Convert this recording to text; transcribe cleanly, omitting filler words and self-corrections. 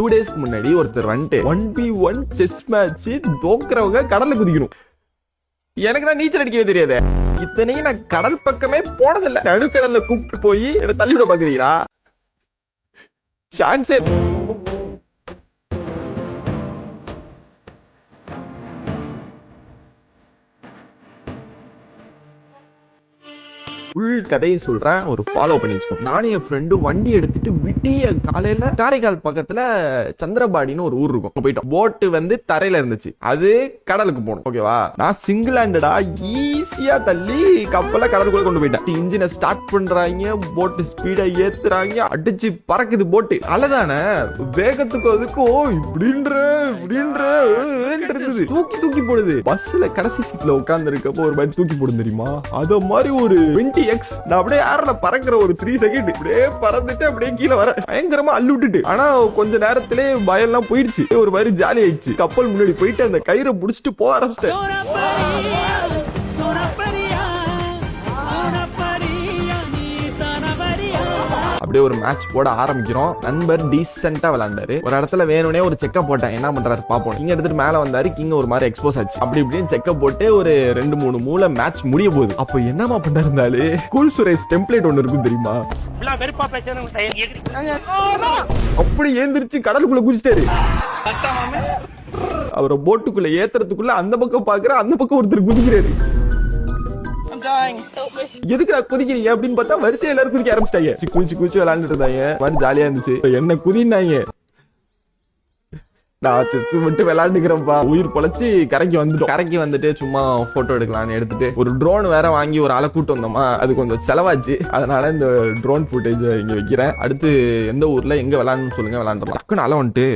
2 டேஸ்க்கு முன்னாடி ஒருத்தர் வந்துட்டு 1v1 செஸ் மேட்ச் தோக்குறவங்க கடல்ல குதிக்கணும். எனக்கு நான் நீச்சல் அடிக்கவே தெரியாது. இத்தனையும் நான் கடல் பக்கமே போனதில்லை. நடுக்கடல்ல கூப்பிட்டு போய் என்ன தள்ளிவிட பாக்குறீங்களா? சான்ஸே. ஃபுல் கதையை சொல்றேன், ஒரு ஃபாலோ பண்ணி வச்சுக்கோங்க. நானும் என் ஃப்ரெண்டு வண்டி எடுத்துட்டு விடிய காலையில காரைக்கால் பக்கத்துல சந்திரபாடின்னு ஒரு ஊர் இருக்கும், போயிட்டோம். போட்டு வந்து தரையில இருந்துச்சு, அது கடலுக்கு போகணும். ஓகேவா? நான் சிங்கிள் ஹேண்டடா ஈஸியா தள்ளி கப்பலை கடலுக்குள்ள கொண்டு போயிட்டேன். இன்ஜினை ஸ்டார்ட் பண்றாங்க, போட்டு ஸ்பீடா ஏத்துறாங்க, அடிச்சு பறக்குது போட்டு. அழதானே வேகத்துக்கு அதுக்கும் இப்படின்ற தூக்கி தூக்கி போடுது. பஸ்ல கடைசி சீட்ல உட்கார்ந்து இருக்கப்போ ஒரு மாதிரி தூக்கி போடும் தெரியுமா? அத மாதிரி ஒரு 20x நான் அப்படியே ஏர்ல பறக்கிற ஒரு 3 செகண்ட் அப்படியே பறந்துட்டு அப்படியே கீழே வர பயங்கரமா அள்ளி விட்டுட்டு. ஆனா கொஞ்ச நேரத்திலே பயம் எல்லாம் போயிடுச்சு, ஒரு மாதிரி ஜாலி ஆயிடுச்சு. கப்பல் முன்னாடி போயிட்டு அந்த கயிறை புடிச்சிட்டு போக ஆரம்பிச்சிட்டேன். அப்படியே ஒரு மேட்ச் போட ஆரம்பிக்கிறோம். நண்பர் டீசென்ட்டா விளையாண்டாரு. ஒரு இடத்துல வேணும்னே ஒரு செக்கப் போட்டேன், என்ன பண்றாரு பாப்போம். கிங் எடுத்துட்டு மேல வந்தாரு. கிங் ஒரு மாதிரி எக்ஸ்போஸ் ஆச்சு. அப்படி இப்படின்னு செக்கப் போட்டு ஒரு 2-3 மூல மேட்ச் முடிய போகுது. அப்போ என்னமா பண்ணிருந்தாரு, கூல் சுரேஷ் டெம்ப்ளேட் ஒன்னு இருக்கும் தெரியுமா? அப்படி ஏந்திரிச்சு கடலுக்குள்ள குதிச்சிட்டாரு. அவரை போட்டுக்குள்ள ஏத்துறதுக்குள்ள அந்த பக்கம் பாக்குற, அந்த பக்கம் ஒருத்தர் குதிக்கிறாரு. எதுக்கு நான் குதிக்கிறீங்க அப்படின்னு பார்த்தா வரிசையா எல்லாரும் குதிக்க ஆரம்பிச்சிட்டாங்க. குதிச்சு விளையாண்டுட்டு இருந்தாங்க. மாதிரி ஜாலியா இருந்துச்சு. என்ன குதினாங்க, நான் செஸ் மட்டும் விளையாண்டுக்கிறேன்ப்பா. உயிர் பொழைச்சு கரைக்கு வந்துட்டோம். கரைக்கு வந்துட்டு சும்மா போட்டோ எடுக்கலாம்னு எடுத்துட்டு ஒரு ட்ரோன் வேற வாங்கி ஒரு ஆளை கூட்டு வந்தோமா, அது கொஞ்சம் செலவாச்சு. அதனால இந்த ட்ரோன் ஃபுட்டேஜ் இங்க வைக்கிறேன். அடுத்து எந்த ஊர்ல எங்க விளையாடணும்னு சொல்லுங்க, விளையாண்டுலாம். டக்குன்னு அலை வந்துட்டு